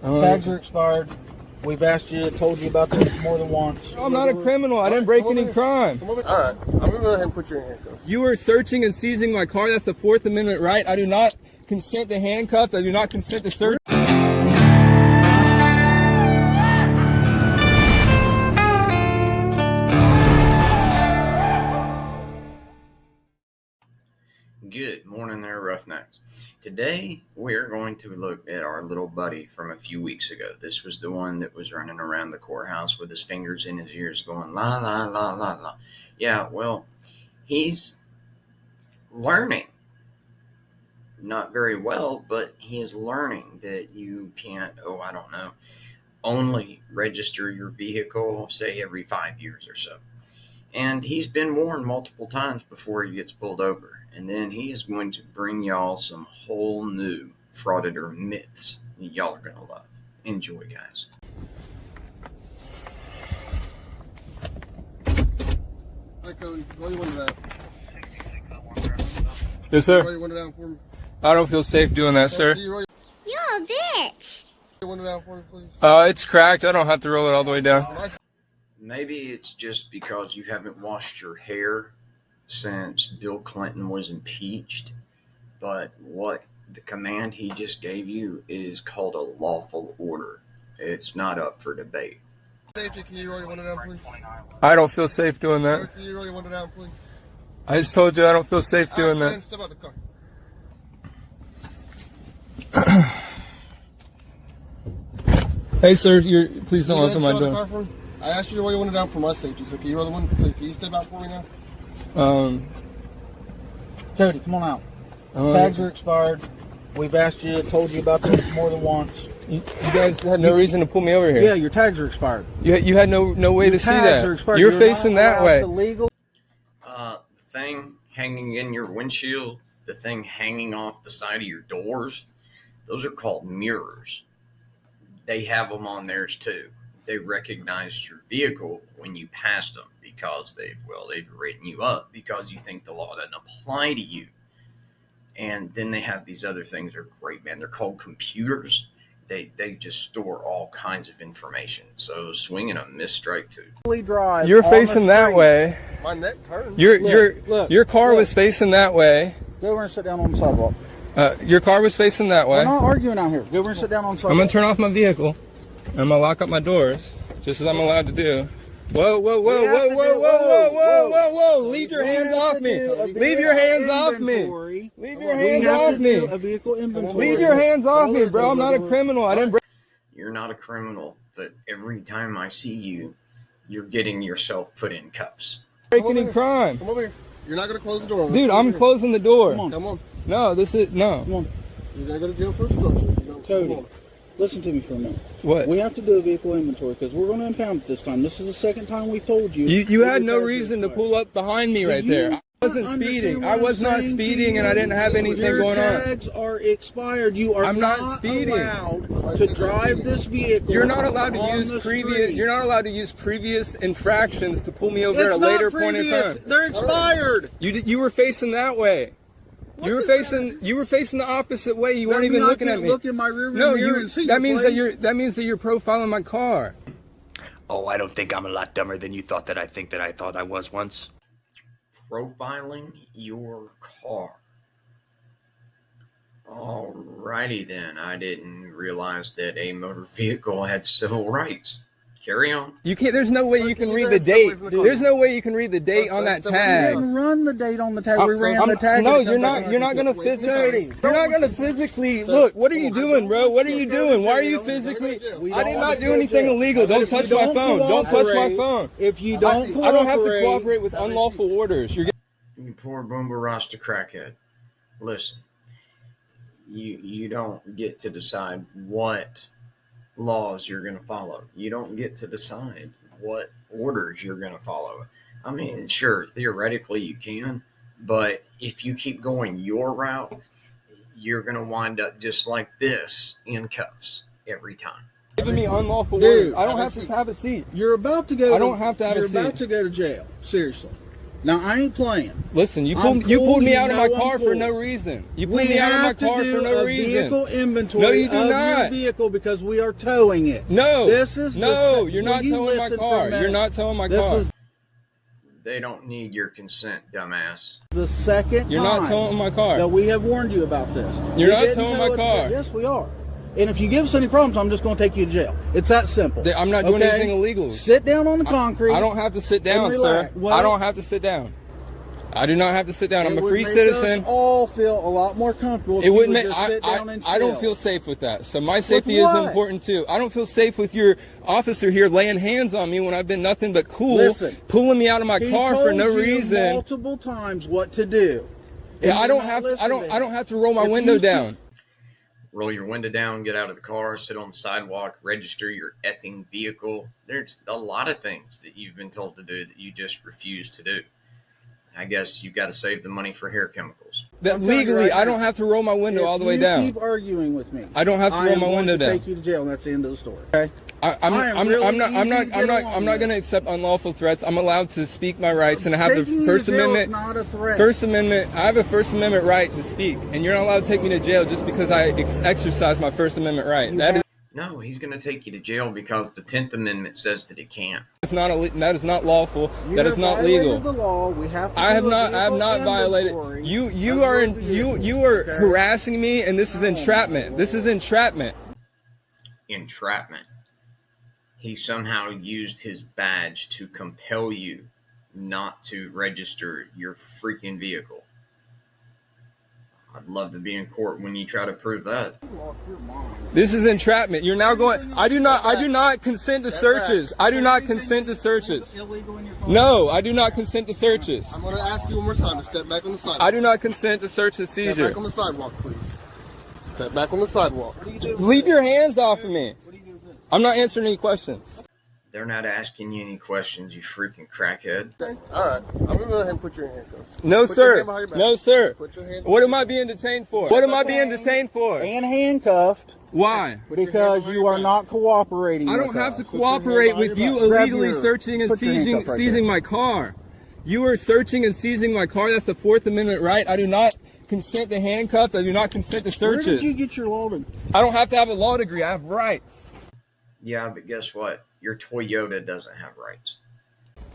Tags are expired. We've asked you, told you about this more than once. I'm not a criminal. I didn't break any crime. All right. I'm going to go ahead and put you in handcuffs. You were searching and seizing my car. That's a Fourth Amendment right. I do not consent to handcuffs. I do not consent to search. Good morning there, Roughnecks. Today, we're going to look at our little buddy from a few weeks ago. This was the one that was running around the courthouse with his fingers in his ears going, la, la, la, la, la. Yeah, well, he's learning. Not very well, but he is learning that you can't, only register your vehicle, say, every 5 years or so. And he's been warned multiple times before he gets pulled over. And then he is going to bring y'all some whole new frauditor myths that y'all are going to love. Enjoy, guys. Hey, Cody, roll your window down. Yes, sir. Roll your window down for me. I don't feel safe doing that, sir. You're a bitch. Your window down for me, please. It's cracked. I don't have to roll it all the way down. Maybe it's just because you haven't washed your hair since Bill Clinton was impeached, but what the command he just gave you is called a lawful order. It's not up for debate. Safety, can you roll your window down, please? I don't feel safe doing Sir, that. can you roll your window down, please? I just told you I don't feel safe doing All right, that. Step out the car. Hey, sir, please don't open my Step out the car door. for me? I asked you to roll your window down for my safety, so can you roll the window? So can you step out for me now? Cody, come on out. Tags are expired. We've asked you, told you about this more than once. You guys had no reason to pull me over here. Yeah, your tags are expired. You had no way to see that. You're facing that way. The thing hanging in your windshield, the thing hanging off the side of your doors, those are called mirrors. They have them on theirs too. They recognized your vehicle when you passed them because they've written you up because you think the law doesn't apply to you. And then they have these other things that are great, man. They're called computers. They just store all kinds of information. So swinging a missed strike too. You're facing that way. My neck turns. Your car was facing that way. Go over and sit down on the sidewalk. Your car was facing that way. We're not arguing out here. Go over and sit down on the sidewalk. I'm going to turn off my vehicle. I'm going to lock up my doors, just as I'm allowed to do. Whoa, whoa, whoa, whoa, whoa, whoa, whoa, whoa, whoa, whoa. Leave your hands off me. Leave your hands off me. Leave your hands off me. Leave your hands off me, bro. I'm not a criminal. I didn't break. You're not a criminal, but every time I see you, you're getting yourself put in cuffs. Break any crime. Come over here. You're not going to close the door. Dude, I'm closing the door. Come on. No, no. Come on. You're going to go to jail for obstruction. Cody, listen to me for a minute. What? We have to do a vehicle inventory because we're going to impound it this time. This is the second time we've told you. You had no reason to pull up behind me right there. I wasn't speeding. I was not speeding, and I didn't have anything going on. Your tags are expired. You are I'm not speeding. allowed to drive this vehicle. You're not allowed to use previous. You're not allowed to use previous infractions to pull me over at a later point in time. They're expired. You were facing that way. You were facing the opposite way. You weren't even looking at me. Look in my rearview mirror and see that means that you're profiling my car. Oh, I don't think I'm a lot dumber than you thought that I thought I was once. Profiling your car. Alrighty then. I didn't realize that a motor vehicle had civil rights. Carry on. You can't. There's no way you can read the date. There's no way you can read the date on that tag. We didn't run the date on the tag. We ran the tag. No, you're not. You're not gonna physically. You're not gonna physically look. What are you doing, bro? What are you doing? Why are you physically? I did not do anything illegal. Don't touch my phone. Don't touch my phone. If you don't cooperate, I don't have to cooperate with unlawful orders. You poor Boomba Rasta crackhead. Listen. You don't get to decide what laws you're going to follow. You don't get to decide what orders you're going to follow. I mean, sure, theoretically you can, but if you keep going your route, you're going to wind up just like this in cuffs every time. Giving me unlawful orders. I don't have to have a seat. You're about to go. I don't have to have a seat. You're about to go to jail. Seriously. Now, I ain't playing. Listen, you I'm pulled me cool, out of you my know car I'm for cool. no reason. You pulled We me out of my have to car do for no a reason. vehicle inventory No, you do of not. your vehicle because we are towing it. No, This is no, the, you're will not you towing my listen for a car. minute? You're not towing my This car. is They don't need your consent, dumbass. the second You're time not towing my car. that we have warned you about this. You're We not didn't towing tow my it car. because- Yes, we are. And if you give us any problems, I'm just going to take you to jail. It's that simple. I'm not doing Okay? anything illegal. Sit down on the concrete. I don't have to sit down, and sir. relax. Well, I don't have to sit down. I do not have to sit down. I'm It a would free make citizen. us all feel a lot more comfortable. If It you wouldn't would make. just sit down and I don't chill. feel safe with that. So my safety is what? important too. I don't feel safe with your officer here laying hands on me when I've been nothing but cool, Listen, pulling me out of my He car for told no you reason. multiple times what to do. Yeah, And I you're don't not have to. I listening. don't have to roll my If window you- down. Roll your window down, get out of the car, sit on the sidewalk, register your effing vehicle. There's a lot of things that you've been told to do that you just refuse to do. I guess you've got to save the money for hair chemicals. That I'm telling you legally, right I now, don't have to roll my window If all the way you down. keep arguing with me, I don't have to I roll am my going window to down. take you to jail, and that's the end of the story. Okay? I'm I am not really I'm not easy to get along I'm not with. going to accept unlawful threats. I'm allowed to speak my rights and I have Taking the you First to jail Amendment. is not a threat. First Amendment. I have a First Amendment right to speak, and you're not allowed to take me to jail just because I exercise my First Amendment right. No, he's going to take you to jail because the 10th Amendment says that he can't. That is not lawful. You that have is not violated legal. The law. We have to I have do a not. I have vehicle not violated. inventory You of are your in. vehicle, You are okay? harassing me, and this is entrapment. This is entrapment. Entrapment. He somehow used his badge to compel you not to register your freaking vehicle. I'd love to be in court when you try to prove that. This is entrapment. You're now going. I do not consent to searches. I do not consent to searches. No, I do not consent to searches. I'm going to ask you one more time to step back on the sidewalk. I do not consent to search and Step seizure. back on the sidewalk, please. Step back on the sidewalk. Leave your hands off of me. I'm not answering any questions. They're not asking you any questions, you freaking crackhead. Okay. All right. I'm going to go ahead and put you in handcuffs. No, Put your sir. hand behind your back. No, sir. Put your hand What am I being detained for? What am I being detained for? And handcuffed Why? because you are not cooperating. I don't with have us. to cooperate with you Grab illegally your- searching and put your handcuff right seizing there. my car. You are searching and seizing my car. That's a Fourth Amendment right. I do not consent to handcuffs. I do not consent to Where searches. did you get your law degree? I don't have to have a law degree. I have rights. Yeah, but guess what? Your Toyota doesn't have rights.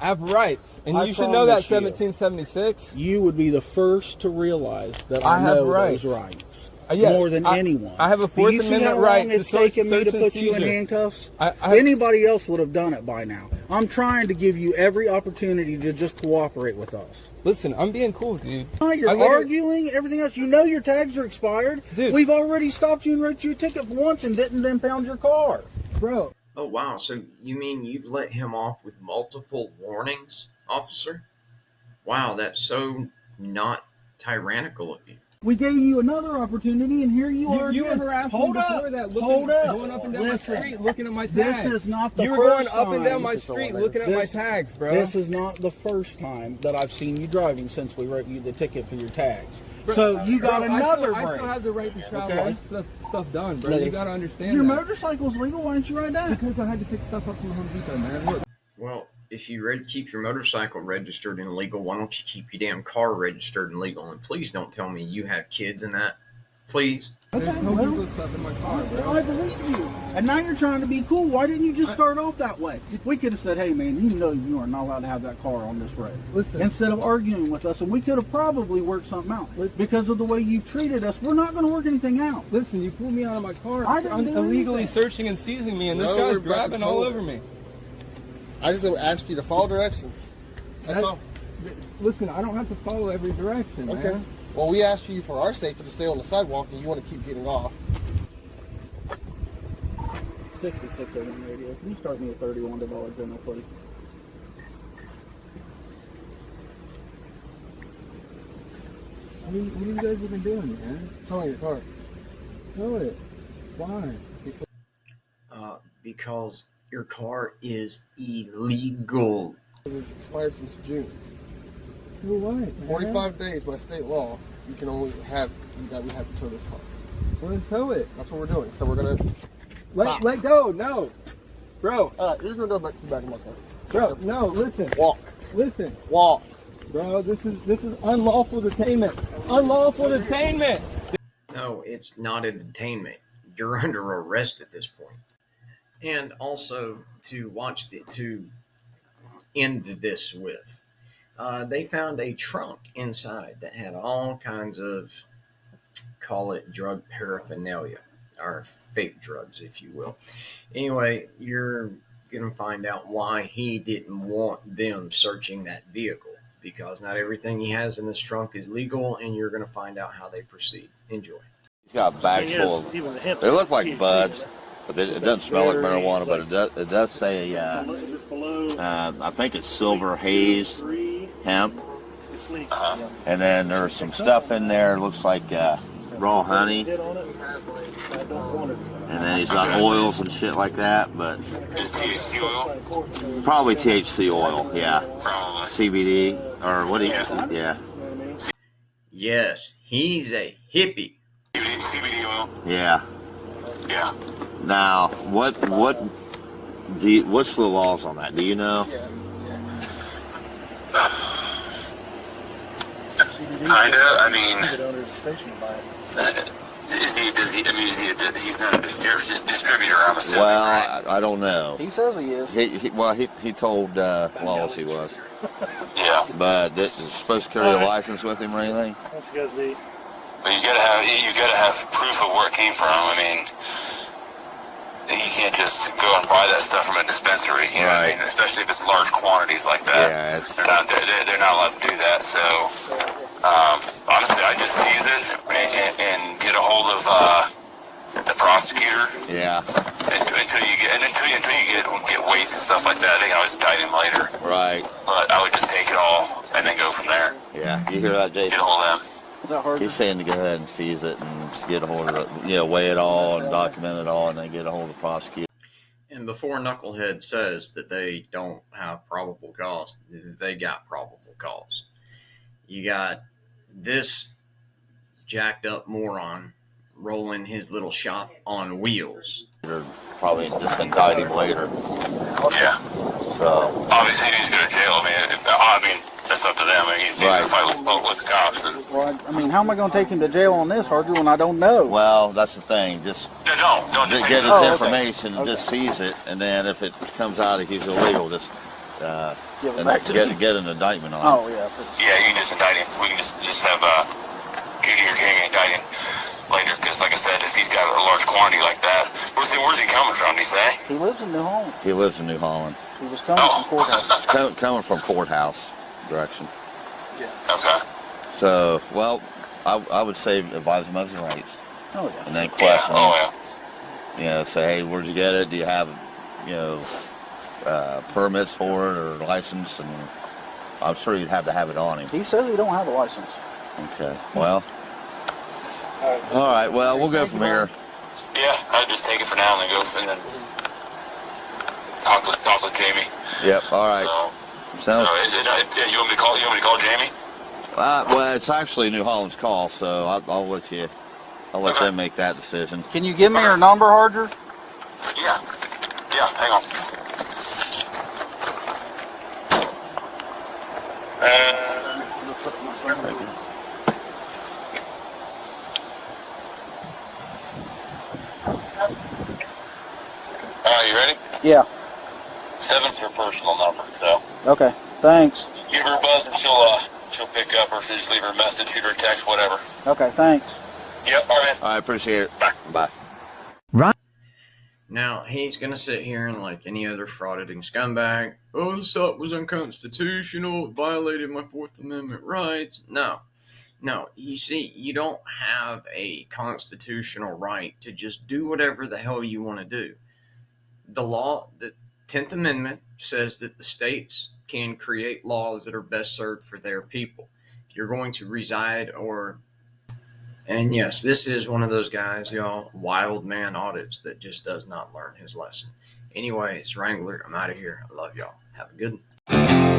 I have rights. And I you should know that, promise you. 1776. You would be the first to realize that I I have know rights. those rights Yeah, more than I- anyone. I have a Fourth Do you see Amendment how right long to it's taken me search to and put you in seizure. handcuffs? I- Anybody else would have done it by now. I'm trying to give you every opportunity to just cooperate with us. Listen, I'm being cool, dude. You're I literally- arguing, everything else. You know your tags are expired. Dude. We've already stopped you and wrote you a ticket once and didn't impound your car. Bro. Oh, wow. So you mean you've let him off with multiple warnings, officer? Wow, that's so not tyrannical of you. We gave you another opportunity, and here you are. You were again. harassing Hold me before up. that, Hold up. going up and down Listen, my street, looking at my This tags. is not the You were first going up and down time. my street, looking at my This- tags, bro. This is not the first time that I've seen you driving since we wrote you the ticket for your tags. Bro, So you got bro, another I still break. have the right to travel. Okay. I still have stuff done, bro. You gotta understand Your that. motorcycle's legal. Why don't you ride that? Because I had to pick stuff up from Home Depot, man. Look, Well, if you keep your motorcycle registered and legal, why don't you keep your damn car registered and legal? And please don't tell me you have kids in that. Please. Okay, there's Home well, Depot stuff in my car, bro. I believe you. And now you're trying to be cool. Why didn't you just start off that way? We could have said, hey, man, you know you are not allowed to have that car on this road. Listen. Instead of arguing with us, and we could have probably worked something out. Listen. Because of the way you've treated us, we're not going to work anything out. Listen, you pulled me out of my car. I didn't do illegally anything. searching and seizing me, and this No, guy's we're about to grabbing all tow over it. me. I just asked you to follow directions. That's all. Listen, I don't have to follow every direction, Okay. man. Well, we asked you for our safety to stay on the sidewalk, and you want to keep getting off. 6601 radio. Can you start me a $31 general, please? What are you guys even doing, man? Tell me your car. Tell it. Why? Because your car is illegal. It's expired since June. So what, man? 45 days by state law, you can only have that we have to tow this car. Well, then tow it. That's what we're doing. So we're gonna. Let go. No. Bro. You're just gonna go back to the back of my car. Bro, no, listen. Walk. Listen. Walk. Bro, this is unlawful detainment. Unlawful detainment. No, it's not a detainment. You're under arrest at this point. And also to end this with, they found a trunk inside that had all kinds of, call it drug paraphernalia, or fake drugs, if you will. Anyway, you're going to find out why he didn't want them searching that vehicle, because not everything he has in this trunk is legal, and you're going to find out how they proceed. Enjoy. He's got a bag full of, they look like buds, but it doesn't smell like marijuana, but it does say, I think it's silver haze hemp. And then there's some stuff in there, looks like raw honey. And then he's got oils and shit like that, but Is THC oil? probably THC oil, yeah. Probably. CBD, or what do you, yeah, Yes, he's a hippie. CBD oil? yeah. Yeah. Now, what's the laws on that? Do you know? Kinda. I mean, he's not a distributor, I'm assuming, Well, right? I don't know. He says he is. He told Wallace he was. Yeah. But is supposed to carry a license with him or anything? But you gotta have proof of where it came from. I mean, you can't just go and buy that stuff from a dispensary, you know what I mean? Especially if it's large quantities like that. Yeah, they're not allowed to do that. So, honestly, I just seize it and get a hold of the prosecutor. yeah, Until you get weights and stuff like that. They can always indict him later. right. But I would just take it all and then go from there. Yeah, you hear that, Get Jason? a hold of them. He's saying to go ahead and seize it and get a hold of it, weigh it all and document it all, and then get a hold of the prosecutor. And before Knucklehead says that they don't have probable cause, they got probable cause. You got this jacked up moron rolling his little shop on wheels. They're probably just indict him later. Yeah. So, Obviously, he needs to go to jail. I mean, that's up to them. I mean, he's Right. gonna fight with the cops. And, Well, I mean, how am I going to take him to jail on this, Harger, when I don't know? well, that's the thing. Just no, don't just get his okay. information and just seize it, and then if it comes out that he's illegal, just Give it back to me. get an indictment on him. Oh, yeah. Yeah, you can just indict him. We can just have Judy or Jamie indict him later. Because, like I said, if he's got a large quantity like that, where's he coming from? Did he say? He lives in New Holland. He lives in New Holland. He was coming from courthouse. Coming from courthouse direction. Okay. So, well, I would say advise him of his rights, Oh, yeah. and then Yeah. question him. Oh, yeah. Say, hey, where'd you get it? Do you have, permits for it or license? And I'm sure you'd have to have it on him. He says he don't have a license. Okay. Well. All right. Well, we'll go from here. Yeah, I'd just take it for now and then go and then talk with Jamie. Yep. All right. So Sounds. is it, you want me to call Jamie? Well, it's actually New Holland's call, so I'll let you. I'll let them make that decision. Can you give me her number, Harger? Yeah. Yeah. Hang on. All right, you ready? Yeah. 7's her personal number, so Okay. Thanks. give her a buzz and she'll pick up, or she'll just leave her a message, shoot her a text, whatever. Okay. Thanks. Yep, all right, man. I appreciate it. Bye. Now, he's going to sit here and, like any other frauditing scumbag, oh, this stuff was unconstitutional, it violated my Fourth Amendment rights. No, you see, you don't have a constitutional right to just do whatever the hell you want to do. The law, the 10th Amendment, says that the states can create laws that are best served for their people. If you're going to reside and yes, this is one of those guys, y'all, Wildman audits, that just does not learn his lesson. Anyways, Wrangler, I'm out of here. I love y'all. Have a good one.